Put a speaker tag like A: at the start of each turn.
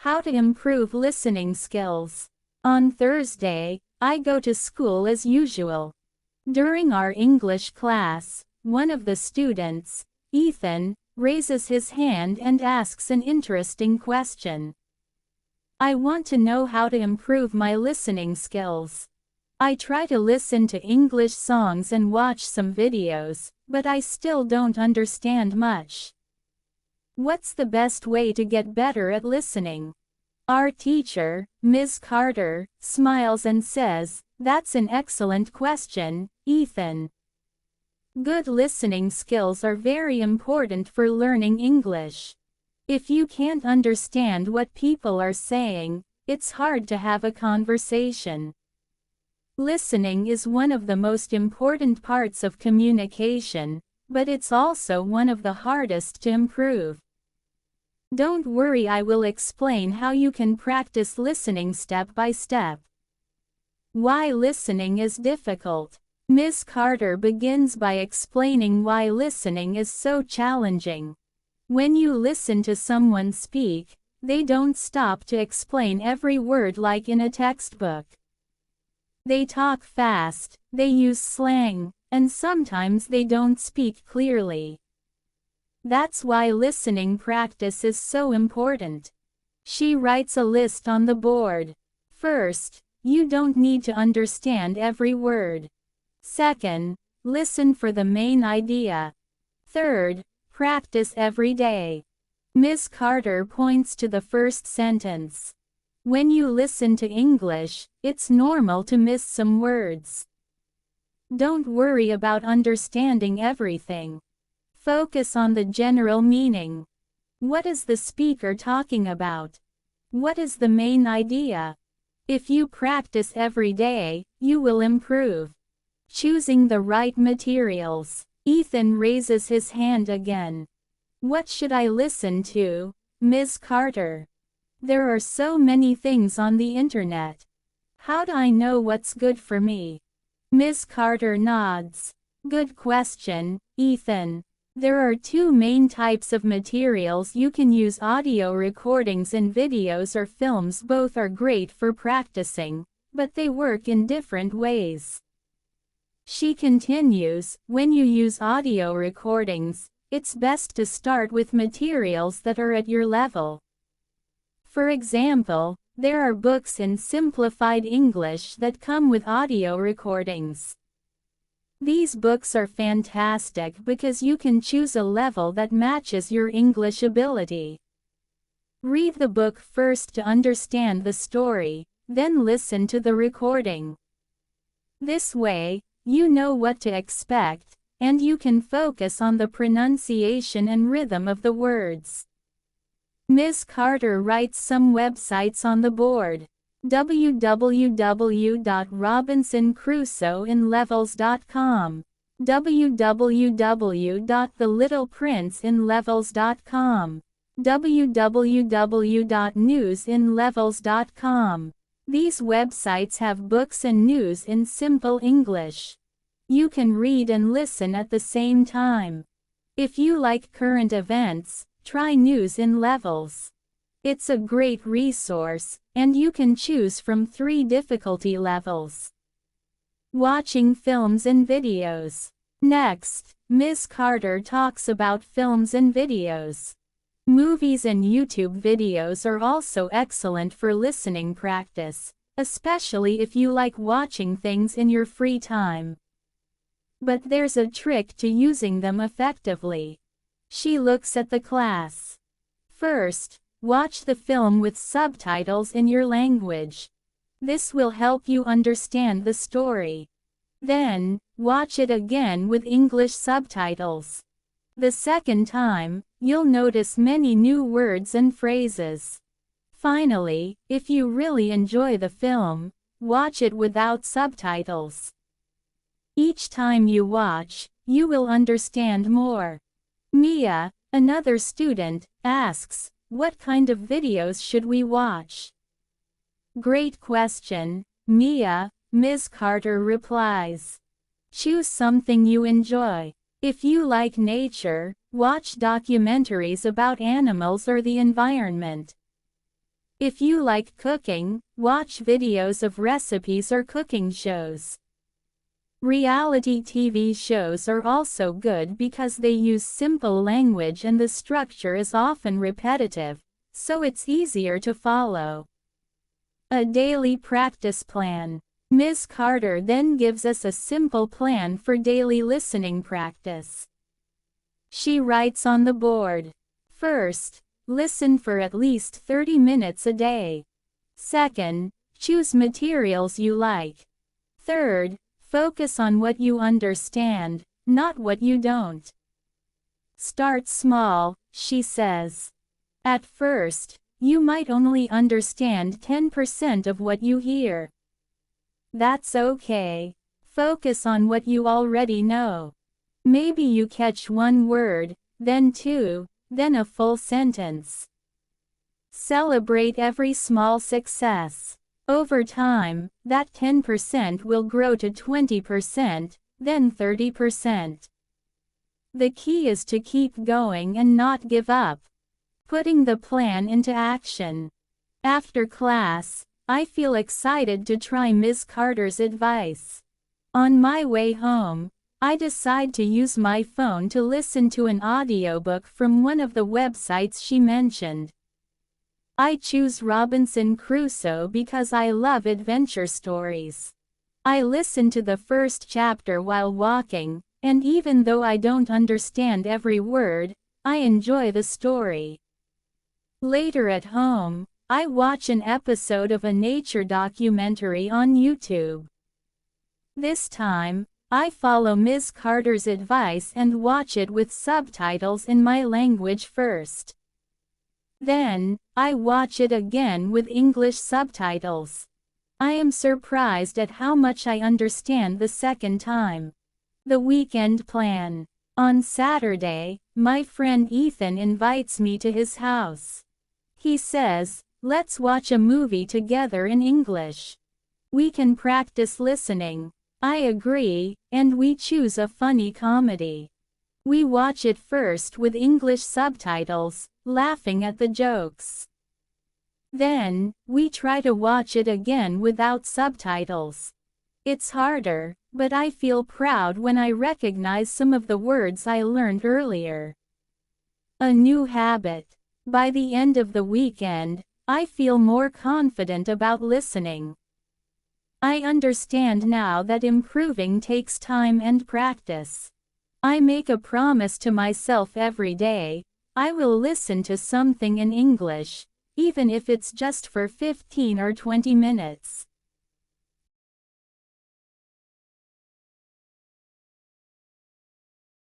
A: How to improve listening skills. On Thursday, I go to school as usual. During our English class, one of the students, Ethan, raises his hand and asks an interesting question. I want to know how to improve my listening skills. I try to listen to English songs and watch some videos, but I still don't understand much. What's the best way to get better at listening? Our teacher, Ms. Carter, smiles and says, "That's an excellent question, Ethan." Good listening skills are very important for learning English. If you can't understand what people are saying, it's hard to have a conversation. Listening is one of the most important parts of communication, but it's also one of the hardest to improve. Don't worry, I will explain how you can practice listening step by step. Why listening is difficult. Ms. Carter begins by explaining why listening is so challenging. When you listen to someone speak, they don't stop to explain every word like in a textbook. They talk fast, they use slang, and sometimes they don't speak clearly. That's why listening practice is so important. She writes a list on the board. First, you don't need to understand every word. Second, listen for the main idea. Third, practice every day. Ms. Carter points to the first sentence. When you listen to English, it's normal to miss some words. Don't worry about understanding everything. Focus on the general meaning. What is the speaker talking about? What is the main idea? If you practice every day, you will improve. Choosing the right materials. Ethan raises his hand again. What should I listen to, Ms. Carter? There are so many things on the internet. How do I know what's good for me? Ms. Carter nods. Good question, Ethan. There are two main types of materials you can use: audio recordings and videos or films. Both are great for practicing, but they work in different ways. She continues, when you use audio recordings, it's best to start with materials that are at your level. For example, there are books in simplified English that come with audio recordings. These books are fantastic because you can choose a level that matches your English ability. Read the book first to understand the story, then listen to the recording. This way, you know what to expect, and you can focus on the pronunciation and rhythm of the words. Ms. Carter writes some websites on the board. www.robinsoncrusoeinlevels.com, www.thelittleprinceinlevels.com, www.newsinlevels.com. These websites have books and news in simple English. You can read and listen at the same time. If you like current events, try News in Levels. It's a great resource, and you can choose from 3 difficulty levels. Watching films and videos. Next, Ms. Carter talks about films and videos. Movies and YouTube videos are also excellent for listening practice, especially if you like watching things in your free time. But there's a trick to using them effectively. She looks at the class. First, watch the film with subtitles in your language. This will help you understand the story. Then, watch it again with English subtitles. The second time, you'll notice many new words and phrases. Finally, if you really enjoy the film, watch it without subtitles. Each time you watch, you will understand more. Mia, another student, asks, what kind of videos should we watch? Great question, Mia, Ms. Carter replies. Choose something you enjoy. If you like nature, watch documentaries about animals or the environment. If you like cooking, watch videos of recipes or cooking shows. Reality TV shows are also good because they use simple language and the structure is often repetitive, so it's easier to follow. A daily practice plan. Ms. Carter then gives us a simple plan for daily listening practice. She writes on the board. First, listen for at least 30 minutes a day. Second, choose materials you like. Third, focus on what you understand, not what you don't. Start small, she says. At first, you might only understand 10% of what you hear. That's okay. Focus on what you already know. Maybe you catch one word, then two, then a full sentence. Celebrate every small success. Over time, that 10% will grow to 20%, then 30%. The key is to keep going and not give up. Putting the plan into action. After class, I feel excited to try Ms. Carter's advice. On my way home, I decide to use my phone to listen to an audiobook from one of the websites she mentioned. I choose Robinson Crusoe because I love adventure stories. I listen to the first chapter while walking, and even though I don't understand every word, I enjoy the story. Later at home, I watch an episode of a nature documentary on YouTube. This time, I follow Ms. Carter's advice and watch it with subtitles in my language first. Then, I watch it again with English subtitles. I am surprised at how much I understand the second time. The weekend plan. On Saturday, my friend Ethan invites me to his house. He says, "Let's watch a movie together in English. We can practice listening." I agree, and we choose a funny comedy. We watch it first with English subtitles, laughing at the jokes. Then, we try to watch it again without subtitles. It's harder, but I feel proud when I recognize some of the words I learned earlier. A new habit. By the end of the weekend, I feel more confident about listening. I understand now that improving takes time and practice. I make a promise to myself every day, I will listen to something in English, even if it's just for 15 or 20 minutes.